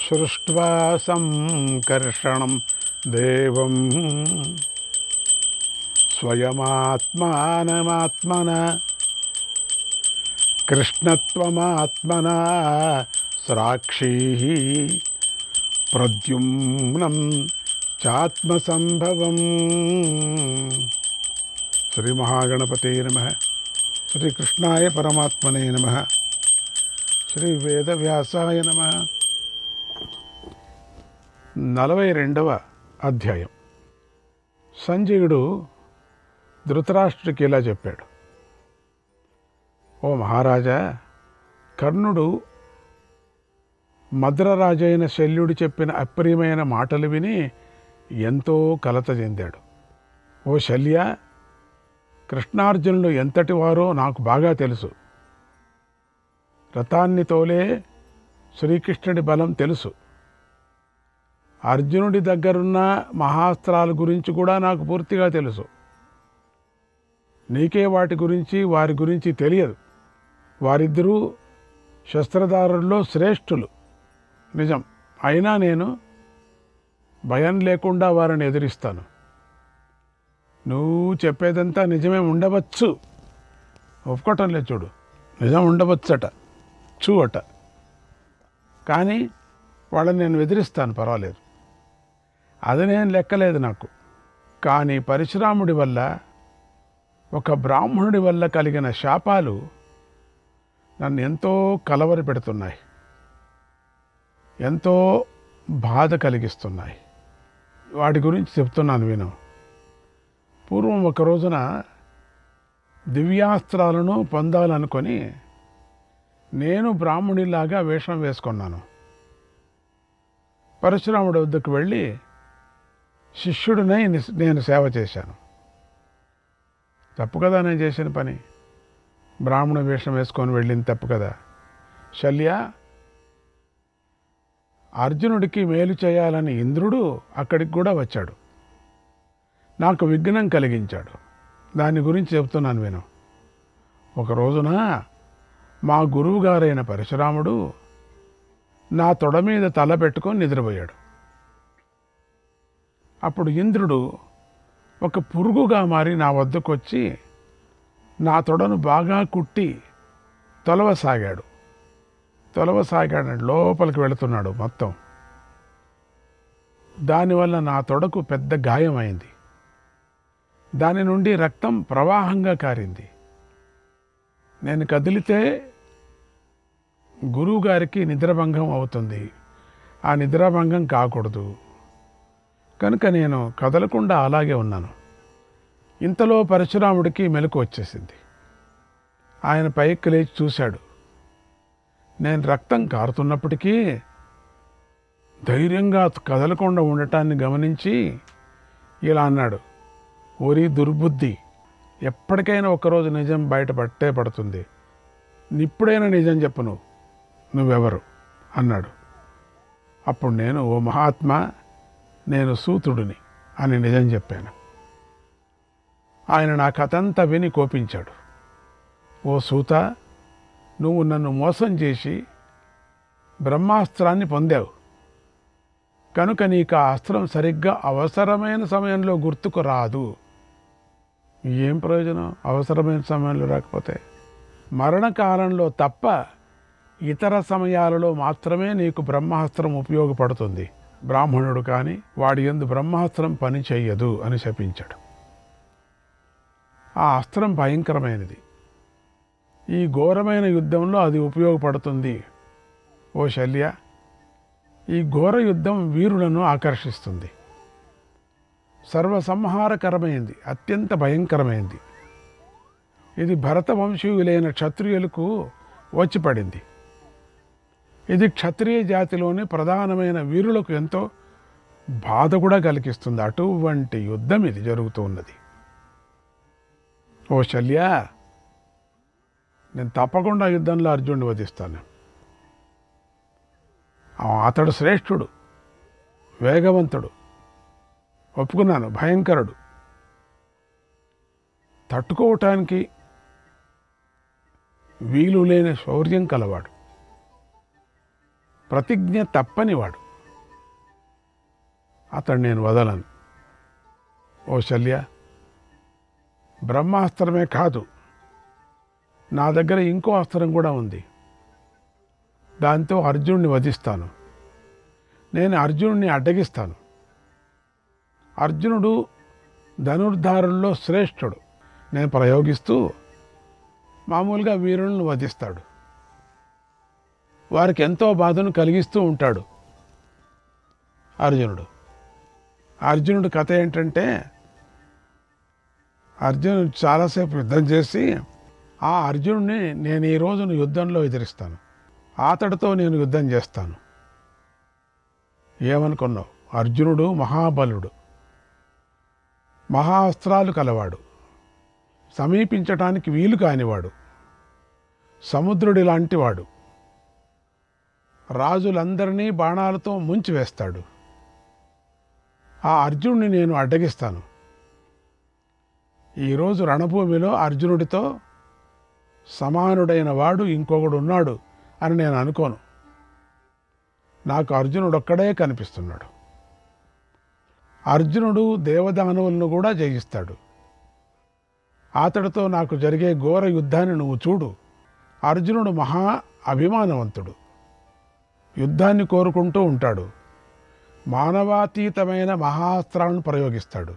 సృష్ట్వా సంకర్షణం దేవం స్వయమాత్మానమాత్మన కృష్ణత్వమాత్మనా సాక్షీ ప్రద్యుమ్నం చాత్మసంభవం. శ్రీ మహాగణపతే నమః. శ్రీకృష్ణాయ పరమాత్మనే నమః. శ్రీ వేదవ్యాసాయ నమః. 42వ అధ్యాయం. సంజయుడు ధృతరాష్ట్రుడికి ఇలా చెప్పాడు: ఓ మహారాజా, కర్ణుడు మద్రరాజైన శల్యుడు చెప్పిన అప్రియమైన మాటలు విని ఎంతో కలత చెందాడు. ఓ శల్య, కృష్ణార్జునులు ఎంతటి వారో నాకు బాగా తెలుసు. రథాన్ని తోలే శ్రీకృష్ణుడి బలం తెలుసు. అర్జునుడి దగ్గరున్న మహాస్త్రాల గురించి కూడా నాకు పూర్తిగా తెలుసు. నీకే వాటి గురించి వారి గురించి తెలియదు. వారిద్దరూ శస్త్రధారుల్లో శ్రేష్ఠులు, నిజం. అయినా నేను భయం లేకుండా వారిని ఎదిరిస్తాను. నువ్వు చెప్పేదంతా నిజమే ఉండవచ్చు. ఒప్పుకోవటం లేదు చూడు. నిజం ఉండవచ్చట, అట. కానీ వాళ్ళని నేను ఎదిరిస్తాను, పర్వాలేదు. అది నేను లెక్కలేదు నాకు. కానీ పరశురాముడి వల్ల, ఒక బ్రాహ్మణుడి వల్ల కలిగిన శాపాలు నన్ను ఎంతో కలవరి పెడుతున్నాయి, ఎంతో బాధ కలిగిస్తున్నాయి. వాటి గురించి చెప్తున్నాను విను. పూర్వం ఒక రోజున దివ్యాస్త్రాలను పొందాలనుకొని నేను బ్రాహ్మణుడిలాగా వేషం వేసుకున్నాను. పరశురాముడి వద్దకు వెళ్ళి శిష్యుడినై నేను సేవ చేశాను. తప్పు కదా నేను చేసిన పని? బ్రాహ్మణ వేషం వేసుకొని వెళ్ళింది తప్పు కదా. శల్య, అర్జునుడికి మేలు చేయాలని ఇంద్రుడు అక్కడికి కూడా వచ్చాడు. నాకు విఘ్నం కలిగించాడు. దాని గురించి చెప్తున్నాను విను. ఒక రోజున మా గురువు గారైన పరశురాముడు నా తొడ మీద తల పెట్టుకొని నిద్రపోయాడు. అప్పుడు ఇంద్రుడు ఒక పురుగుగా మారి నా వద్దకు వచ్చి నా తొడను బాగా కుట్టి తొలవసాగాడు. లోపలికి వెళుతున్నాడు మొత్తం. దానివల్ల నా తొడకు పెద్ద గాయమైంది. దాని నుండి రక్తం ప్రవాహంగా కారింది. నేను కదిలితే గురువుగారికి నిద్రాభంగం అవుతుంది. ఆ నిద్రాభంగం కాకూడదు కనుక నేను కదలకుండా అలాగే ఉన్నాను. ఇంతలో పరశురాముడికి మెలకు వచ్చేసింది. ఆయన పైకి లేచి చూశాడు. నేను రక్తం కారుతున్నప్పటికీ ధైర్యంగా కదలకుండా ఉండటాన్ని గమనించి ఇలా అన్నాడు: ఓరి దుర్బుద్ధి, ఎప్పటికైనా ఒకరోజు నిజం బయటపట్టే పడుతుంది. ఇప్పుడైనా నిజం చెప్పు, నువ్వెవరు అన్నాడు. అప్పుడు నేను, ఓ మహాత్మా, నేను సూతుడిని అని నిజం చెప్పాను. ఆయన నా కథంతా విని కోపించాడు. ఓ సూత, నువ్వు నన్ను మోసం చేసి బ్రహ్మాస్త్రాన్ని పొందావు కనుక నీకు ఆ అస్త్రం సరిగ్గా అవసరమైన సమయంలో గుర్తుకు రాదు. ఏం ప్రయోజనం అవసరమైన సమయంలో రాకపోతే? మరణకాలంలో తప్ప ఇతర సమయాలలో మాత్రమే నీకు బ్రహ్మాస్త్రం ఉపయోగపడుతుంది. బ్రాహ్మణుడు కానీ వాడి యందు బ్రహ్మాస్త్రం పని చెయ్యదు అని శపించాడు. ఆ అస్త్రం భయంకరమైనది. ఈ ఘోరమైన యుద్ధంలో అది ఉపయోగపడుతుంది. ఓ శల్య, ఈ ఘోర యుద్ధం వీరులను ఆకర్షిస్తుంది. సర్వసంహారకరమైంది, అత్యంత భయంకరమైంది. ఇది భరతవంశీయులైన క్షత్రియులకు వచ్చిపడింది. ఇది క్షత్రియ జాతిలోని ప్రధానమైన వీరులకు ఎంతో బాధ కూడా కలిగిస్తుంది. అటువంటి యుద్ధం ఇది జరుగుతూ ఉన్నది. ఓ శల్య, నేను తప్పకుండా యుద్ధంలో అర్జునుడిని వధిస్తాను. అతడు శ్రేష్ఠుడు, వేగవంతుడు, ఒప్పుకున్నాను, భయంకరుడు, తట్టుకోవటానికి వీలు లేని శౌర్యం కలవాడు. ప్రతిజ్ఞ తప్పనివాడు. అతడు నేను వదలను. ఓ శల్య, బ్రహ్మాస్త్రమే కాదు, నా దగ్గర ఇంకో అస్త్రం కూడా ఉంది. దాంతో అర్జునుడిని వధిస్తాను. నేను అర్జునుడిని అడ్డగిస్తాను. అర్జునుడు ధనుర్ధారుల్లో శ్రేష్ఠుడు. నేను ప్రయోగిస్తూ మామూలుగా వీరులను వధిస్తాడు. వారికి ఎంతో బాధను కలిగిస్తూ ఉంటాడు అర్జునుడు. అర్జునుడి కథ ఏంటంటే, అర్జునుడు చాలాసేపు యుద్ధం చేసి, ఆ అర్జునుడిని నేను ఈ రోజున యుద్ధంలో ఎదిరిస్తాను, అతడితో నేను యుద్ధం చేస్తాను. ఏమనుకున్నావు? అర్జునుడు మహాబలుడు, మహాస్త్రాలు కలవాడు, సమీపించటానికి వీలు కానివాడు, సముద్రుడి లాంటివాడు, రాజులందరినీ బాణాలతో ముంచివేస్తాడు. ఆ అర్జునుడిని నేను అడ్డగిస్తాను. ఈరోజు రణభూమిలో అర్జునుడితో సమానుడైన వాడు ఇంకొకడు ఉన్నాడు అని నేను అనుకోను. నాకు అర్జునుడు ఒక్కడే కనిపిస్తున్నాడు. అర్జునుడు దేవదానవులను కూడా జయిస్తాడు. అతడితో నాకు జరిగే ఘోర యుద్ధాన్ని నువ్వు చూడు. అర్జునుడు మహా అభిమానవంతుడు, యుద్ధాన్ని కోరుకుంటూ ఉంటాడు. మానవాతీతమైన మహాస్త్రాలను ప్రయోగిస్తాడు.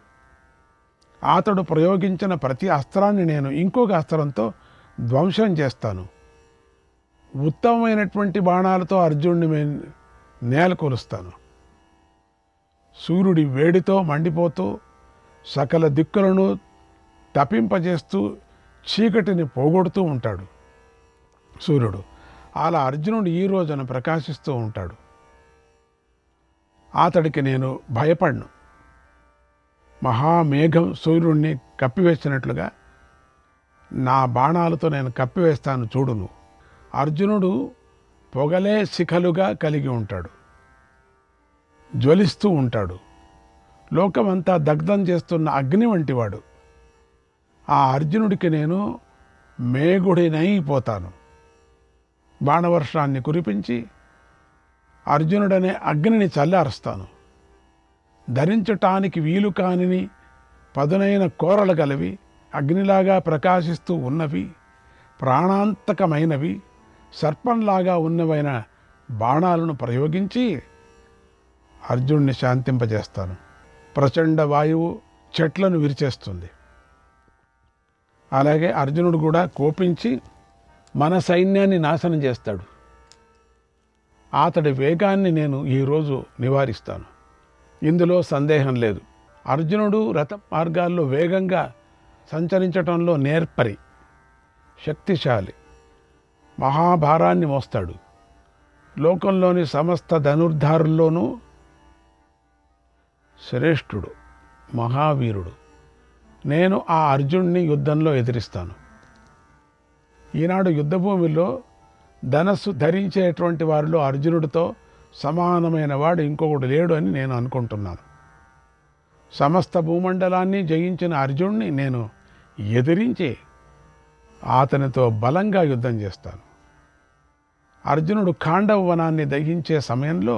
అతడు ప్రయోగించిన ప్రతి అస్త్రాన్ని నేను ఇంకొక అస్త్రంతో ధ్వంసం చేస్తాను. ఉత్తమమైనటువంటి బాణాలతో అర్జునుడిని నేలకొలుస్తాను. సూర్యుడి వేడితో మండిపోతూ సకల దిక్కులను తపింపజేస్తూ చీకటిని పోగొడుతూ ఉంటాడు సూర్యుడు. అలా అర్జునుడు ఈ రోజున ప్రకాశిస్తూ ఉంటాడు. అతడికి నేను భయపడను. మహామేఘం సూర్యుడిని కప్పివేసినట్లుగా నా బాణాలతో నేను కప్పివేస్తాను, చూడును. అర్జునుడు పొగలే శిఖలుగా కలిగి ఉంటాడు, జ్వలిస్తూ ఉంటాడు. లోకమంతా దగ్ధం చేస్తున్న అగ్ని వంటివాడు. ఆ అర్జునుడికి నేను మేఘుడినైపోతాను. బాణవర్షాన్ని కురిపించి అర్జునుడనే అగ్నిని చల్లారుస్తాను. ధరించటానికి వీలు కానిని పదునైన కోరలు గలవి, అగ్నిలాగా ప్రకాశిస్తూ ఉన్నవి, ప్రాణాంతకమైనవి, సర్పంలాగా ఉన్నవైన బాణాలను ప్రయోగించి అర్జునుడిని శాంతింపజేస్తాను. ప్రచండ వాయువు చెట్లను విరిచేస్తుంది. అలాగే అర్జునుడు కూడా కోపించి మన సైన్యాన్ని నాశనం చేస్తాడు. అతడి వేగాన్ని నేను ఈరోజు నివారిస్తాను. ఇందులో సందేహం లేదు. అర్జునుడు రథ మార్గాల్లో వేగంగా సంచరించటంలో నేర్పరి, శక్తిశాలి, మహాభారాన్ని మోస్తాడు. లోకంలోని సమస్త ధనుర్ధారుల్లోనూ శ్రేష్ఠుడు, మహావీరుడు. నేను ఆ అర్జునుడిని యుద్ధంలో ఎదిరిస్తాను. ఈనాడు యుద్ధభూమిలో ధనస్సు ధరించేటువంటి వారిలో అర్జునుడితో సమానమైన వాడు ఇంకొకడు లేడు అని నేను అనుకుంటున్నాను. సమస్త భూమండలాన్ని జయించిన అర్జునుడిని నేను ఎదిరించి అతనితో బలంగా యుద్ధం చేస్తాను. అర్జునుడు ఖాండవ వనాన్ని దహించే సమయంలో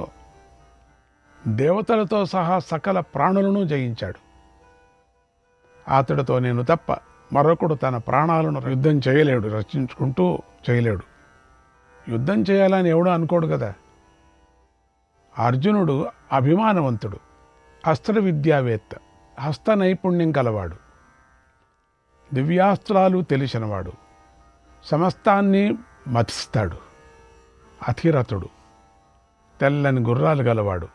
దేవతలతో సహా సకల ప్రాణులను జయించాడు. అతడితో నేను తప్ప మరొకడు తన ప్రాణాలను యుద్ధం చేయలేడు, రక్షించుకుంటూ చేయలేడు. యుద్ధం చేయాలని ఎవడో అనుకోడు కదా. అర్జునుడు అభిమానవంతుడు, అస్త్ర విద్యావేత్త, హస్త నైపుణ్యం కలవాడు, దివ్యాస్త్రాలు తెలిసినవాడు, సమస్తాన్ని మతిస్తాడు, అతిరథుడు, తెల్లని గుర్రాలు గలవాడు.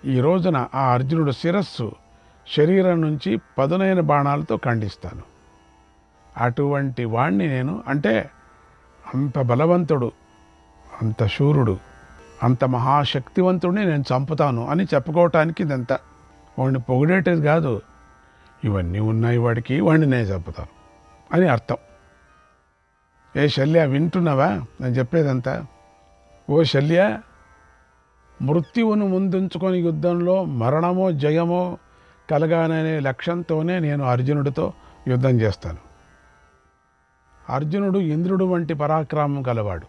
ఈ రోజున ఆ అర్జునుడు శిరస్సు శరీరం నుంచి పదునైన బాణాలతో ఖండిస్తాను. అటువంటి వాణ్ణి నేను, అంటే అంత బలవంతుడు, అంత శూరుడు, అంత మహాశక్తివంతుడిని నేను చంపుతాను అని చెప్పుకోవటానికి ఇదంతా. వాడిని పొగిడేటది కాదు, ఇవన్నీ ఉన్నాయి వాడికి, వాడిని నేను చంపుతాను అని అర్థం. ఏ శల్య, వింటున్నావా నేను చెప్పేదంతా? ఓ శల్య, మృత్యువును ముందుంచుకొని యుద్ధంలో మరణమో జయమో కలగాలనే లక్ష్యంతోనే నేను అర్జునుడితో యుద్ధం చేస్తాను. అర్జునుడు ఇంద్రుడు వంటి పరాక్రమం కలవాడు.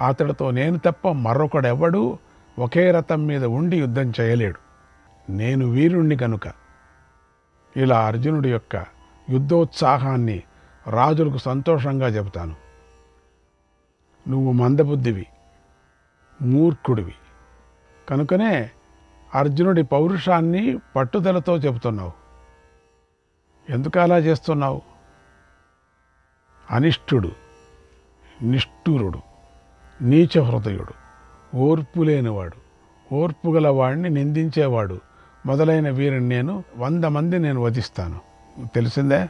అతడితో నేను తప్ప మరొకడెవడూ ఒకే రథం మీద ఉండి యుద్ధం చేయలేడు. నేను వీరుణ్ణి కనుక ఇలా అర్జునుడి యొక్క యుద్ధోత్సాహాన్ని రాజులకు సంతోషంగా చెబుతాను. నువ్వు మందబుద్ధివి, మూర్ఖుడివి కనుకనే అర్జునుడి పౌరుషాన్ని పట్టుదలతో చెబుతున్నావు. ఎందుకు అలా చేస్తున్నావు? అనిష్టుడు, నిష్ఠురుడు, నీచ హృదయుడు, ఓర్పు లేనివాడు, ఓర్పు గల వాడిని నిందించేవాడు మొదలైన వీరిని నేను 100 మంది నేను వధిస్తాను. తెలిసిందే.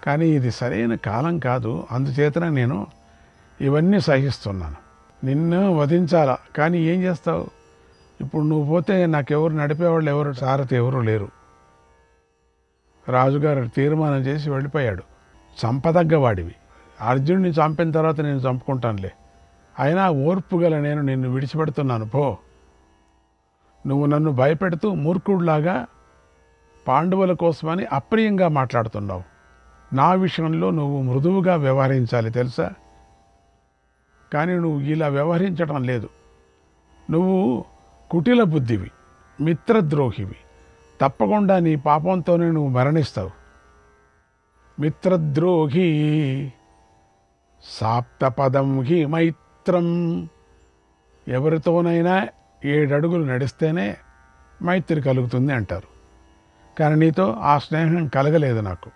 కానీ ఇది సరైన కాలం కాదు. అందుచేతనే నేను ఇవన్నీ సహిస్తున్నాను. నిన్ను వధించాలా, కానీ ఏం చేస్తావు? ఇప్పుడు నువ్వు పోతే నాకెవరు నడిపేవాళ్ళు, ఎవరు సారథి ఎవరు లేరు. రాజుగారు తీర్మానం చేసి వెళ్ళిపోయాడు. చంపదగ్గవాడివి. అర్జునుడిని చంపిన తర్వాత నేను చంపుకుంటానులే. అయినా ఓర్పు గల నేను నిన్ను విడిచిపెడుతున్నాను. పో. నువ్వు నన్ను భయపెడుతూ మూర్ఖుడిలాగా పాండవుల కోసమని అప్రియంగా మాట్లాడుతున్నావు. నా విషయంలో నువ్వు మృదువుగా వ్యవహరించాలి, తెలుసా? కానీ నువ్వు ఇలా వ్యవహరించడం లేదు. నువ్వు కుటిల బుద్ధివి, మిత్రద్రోహివి. తప్పకుండా నీ పాపంతోనే నువ్వు మరణిస్తావు. మిత్రద్రోహి సాప్తపదం హి మైత్రం. ఎవరితోనైనా 7 అడుగులు నడిస్తేనే మైత్రి కలుగుతుంది అంటారు. కానీ నీతో ఆ స్నేహం కలగలేదు నాకు.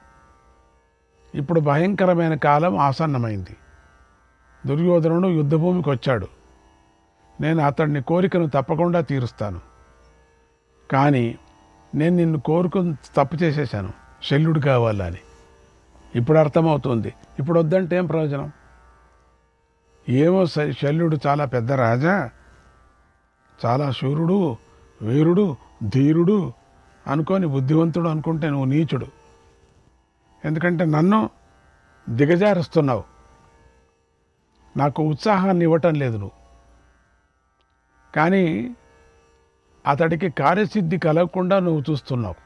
ఇప్పుడు భయంకరమైన కాలం ఆసన్నమైంది. దుర్యోధనుడు యుద్ధభూమికి వచ్చాడు. నేను అతడిని కోరికను తప్పకుండా తీరుస్తాను. కానీ నేను నిన్ను కోరుకుని తప్పు చేసేసాను, శల్యుడు కావాలని. ఇప్పుడు అర్థమవుతుంది. ఇప్పుడు వద్దంటే ఏం ప్రయోజనం? ఏమో శల్యుడు చాలా పెద్ద రాజా, చాలా శూరుడు, వీరుడు, ధీరుడు అనుకొని బుద్ధివంతుడు అనుకుంటే నువ్వు నీచుడు. ఎందుకంటే నన్ను దిగజారుస్తున్నావు. నాకు ఉత్సాహాన్ని ఇవ్వటం లేదు నువ్వు. కానీ అతడికి కార్యసిద్ధి కలగకుండా నువ్వు చూస్తున్నావు.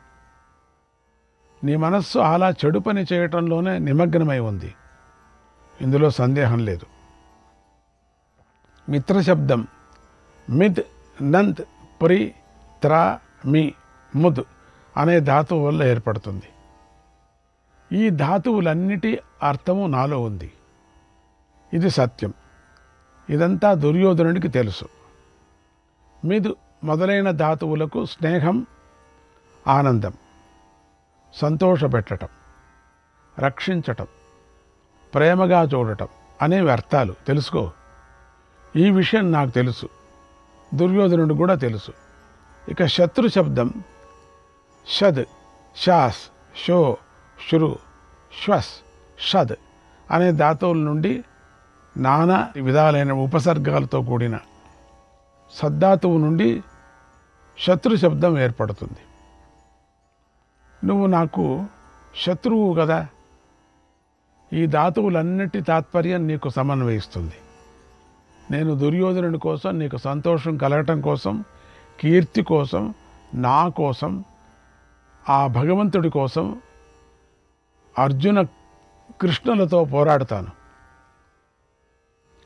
నీ మనస్సు అలా చెడు పని చేయటంలోనే నిమగ్నమై ఉంది. ఇందులో సందేహం లేదు. మిత్రశబ్దం మిద్, నంద్, ప్రి, త్రా, మీ, ముద్ అనే ధాతువు వల్ల ఏర్పడుతుంది. ఈ ధాతువులన్నిటి అర్థము నాలో ఉంది. ఇది సత్యం. ఇదంతా దుర్యోధనుడికి తెలుసు. మిద్ మొదలైన ధాతువులకు స్నేహం, ఆనందం, సంతోషపెట్టడం, రక్షించటం, ప్రేమగా చూడటం అనేవి అర్థాలు. తెలుసుకో. ఈ విషయం నాకు తెలుసు, దుర్యోధనుడు కూడా తెలుసు. ఇక శత్రు శబ్దం షద్, షాస్, షో, శృ, శ్వస్, షద్ అనే ధాతువుల నుండి నానా విధాలైన ఉపసర్గాలతో కూడిన సద్ధాతువు నుండి శత్రు శబ్దం ఏర్పడుతుంది. నువ్వు నాకు శత్రువు కదా. ఈ ధాతువులన్నిటి తాత్పర్యం నీకు సమన్వయిస్తుంది. నేను దుర్యోధనుడి కోసం, నీకు సంతోషం కలగటం కోసం, కీర్తి కోసం, నా కోసం, ఆ భగవంతుడి కోసం అర్జున కృష్ణులతో పోరాడతాను.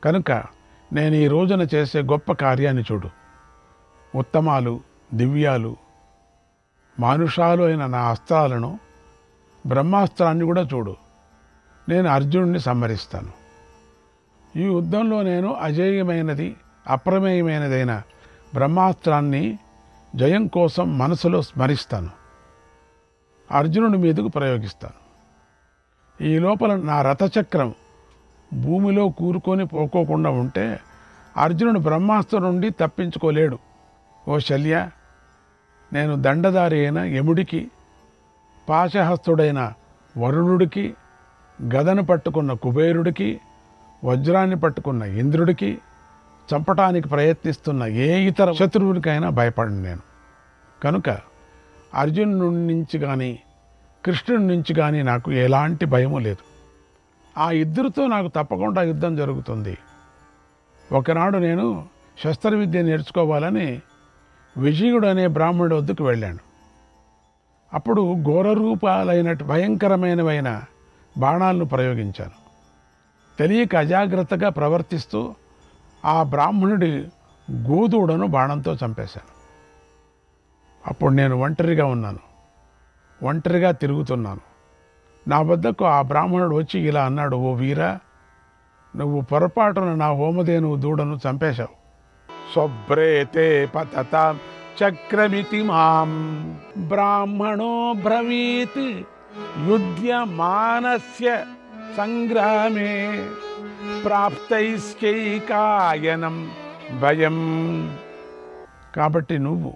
కనుక నేను ఈ రోజున చేసే గొప్ప కార్యాన్ని చూడు. ఉత్తమాలు, దివ్యాలు, మానుషాలు అయిన నా అస్త్రాలను, బ్రహ్మాస్త్రాన్ని కూడా చూడు. నేను అర్జునుడిని సంహరిస్తాను. ఈ యుద్ధంలో నేను అజేయమైనది, అప్రమేయమైనదైన బ్రహ్మాస్త్రాన్ని జయం కోసం మనసులో స్మరిస్తాను. అర్జునుడి మీదకు ప్రయోగిస్తాను. ఈ లోపల నా రథచక్రం భూమిలో కూరుకొని పోకోకుండా ఉంటే అర్జునుడు బ్రహ్మాస్త్రం నుండి తప్పించుకోలేడు. ఓ శల్య, నేను దండధారి అయిన యముడికి, పాశహస్తుడైన వరుణుడికి, గదను పట్టుకున్న కుబేరుడికి, వజ్రాన్ని పట్టుకున్న ఇంద్రుడికి, చంపటానికి ప్రయత్నిస్తున్న ఏ ఇతర శత్రువుడికైనా భయపడను నేను. కనుక అర్జునుడి నుంచి కానీ కృష్ణుడి నుంచి కానీ నాకు ఎలాంటి భయము లేదు. ఆ ఇద్దరితో నాకు తప్పకుండా యుద్ధం జరుగుతుంది. ఒకనాడు నేను శస్త్రవిద్య నేర్చుకోవాలని విజయుడు అనే బ్రాహ్మణుడి వద్దకు వెళ్ళాను. అప్పుడు ఘోర రూపాలైనటు భయంకరమైనవైన బాణాలను ప్రయోగించాను. తెలియక అజాగ్రత్తగా ప్రవర్తిస్తూ ఆ బ్రాహ్మణుడి గోదూడను బాణంతో చంపేశాను. అప్పుడు నేను ఒంటరిగా ఉన్నాను, ఒంటరిగా తిరుగుతున్నాను. నా వద్దకు ఆ బ్రాహ్మణుడు వచ్చి ఇలా అన్నాడు, ఓ వీరా, నువ్వు పొరపాటున నా హోమధేనువు దూడను చంపేశావు. స్వభ్రేతే పతతాం చక్రమితి మాం బ్రాహ్మణో బ్రవీత్ యుధ్యమానస్య సంగ్రామే ప్రాప్తైశ్చైకాయనం భయం. కాబట్టి నువ్వు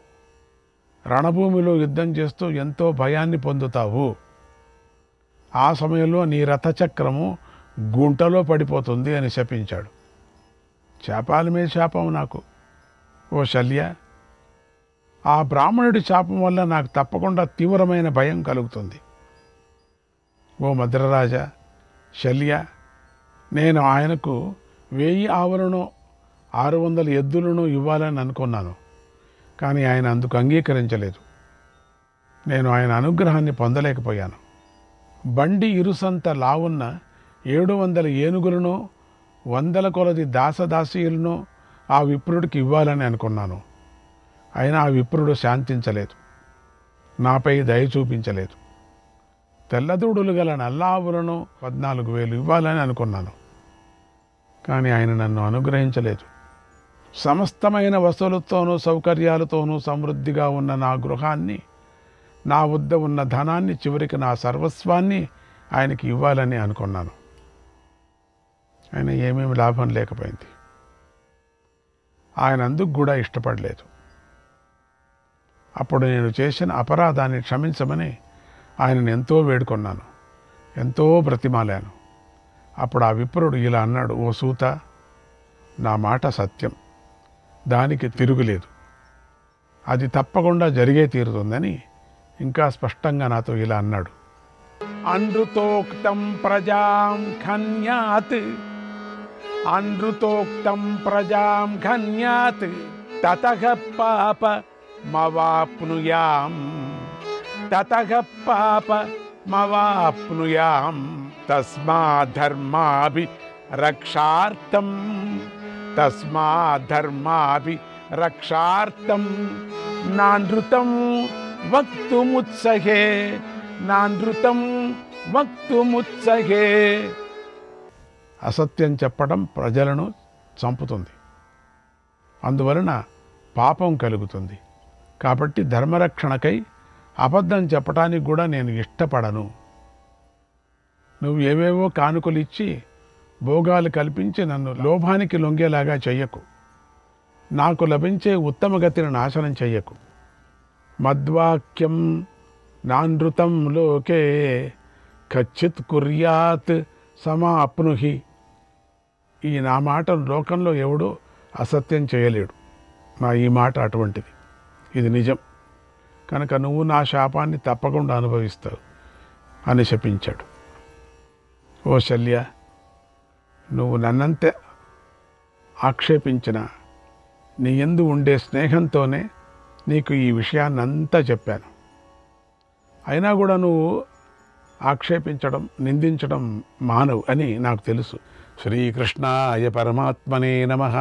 రణభూమిలో యుద్ధం చేస్తూ ఎంతో భయాన్ని పొందుతావు. ఆ సమయంలో నీ రథచక్రము గుంటలో పడిపోతుంది అని శపించాడు. శాపాల మీద శాపం నాకు. ఓ శల్య, ఆ బ్రాహ్మణుడి శాపం వల్ల నాకు తప్పకుండా తీవ్రమైన భయం కలుగుతుంది. ఓ మద్రరాజా, శల్య, నేను ఆయనకు 1000 ఆవులను 600 ఎద్దులను ఇవ్వాలని అనుకున్నాను. కానీ ఆయన అందుకు అంగీకరించలేదు. నేను ఆయన అనుగ్రహాన్ని పొందలేకపోయాను. బండి ఇరుసంత లావున్న 700 ఏనుగులను 100 కొలది దాసదాసీయులను ఆ విప్రుడికి ఇవ్వాలని అనుకున్నాను. అయినా ఆ విప్రుడు శాంతించలేదు, నాపై దయ చూపించలేదు. తెల్లదూడులు గల నల్లావులను 14,000 ఇవ్వాలని అనుకున్నాను. కానీ ఆయన నన్ను అనుగ్రహించలేదు. సమస్తమైన వసతులతోనూ సౌకర్యాలతోనూ సమృద్ధిగా ఉన్న నా గృహాన్ని, నా వద్ద ఉన్న ధనాన్ని, చివరికి నా సర్వస్వాన్ని ఆయనకి ఇవ్వాలని అనుకున్నాను. ఆయన ఏమేమి లాభం లేకపోయింది. ఆయన అందుకు కూడా ఇష్టపడలేదు. అప్పుడు నేను చేసిన అపరాధాన్ని క్షమించమని ఆయనను ఎంతో వేడుకొన్నాను, ఎంతో బ్రతిమాలాను. అప్పుడు ఆ విప్రుడు ఇలా అన్నాడు, ఓ సూత, నా మాట సత్యం, దానికి తిరుగులేదు, అది తప్పకుండా జరిగే తీరుతుందని ఇంకా స్పష్టంగా నాతో ఇలా అన్నాడు. అనృతోక్తం ప్రజాం ఖన్యాత్, అనృతోక్తం ప్రజాం ఖన్యాత్ తతః పాపమవాప్నుయాం, తతః పాపమవాప్నుయాం తస్మాద్ధర్మాభి రక్షార్థం, తస్మాద్ధర్మాభి రక్షార్థం నానృతం వక్తుముత్సహే, నానృతం వక్తుముత్సహే. అసత్యం చెప్పడం ప్రజలను చంపుతుంది, అందువలన పాపం కలుగుతుంది. కాబట్టి ధర్మరక్షణకై అబద్ధం చెప్పడానికి కూడా నేను ఇష్టపడను. నువ్వు ఏవేవో కానుకలు ఇచ్చి భోగాలు కల్పించి నన్ను లోభానికి లొంగేలాగా చెయ్యకు. నాకు లభించే ఉత్తమ గతిని నాశనం చెయ్యకు. మద్వాక్యం నానృతం లోకే కచ్చిత్ కుర్యాత్ సమాప్నుహి. ఈ నా మాట లోకంలో ఎవడూ అసత్యం చేయలేడు. నా ఈ మాట అటువంటిది, ఇది నిజం. కనుక నువ్వు నా శాపాన్ని తప్పకుండా అనుభవిస్తావు అని శపించాడు. ఓ శల్య, నువ్వు నన్నంతే ఆక్షేపించిన నీ యందు ఉండే స్నేహంతోనే నీకు ఈ విషయాన్నంతా చెప్పాను. అయినా కూడా నువ్వు ఆక్షేపించడం, నిందించడం మానవు అని నాకు తెలుసు. శ్రీకృష్ణాయ పరమాత్మనే నమః.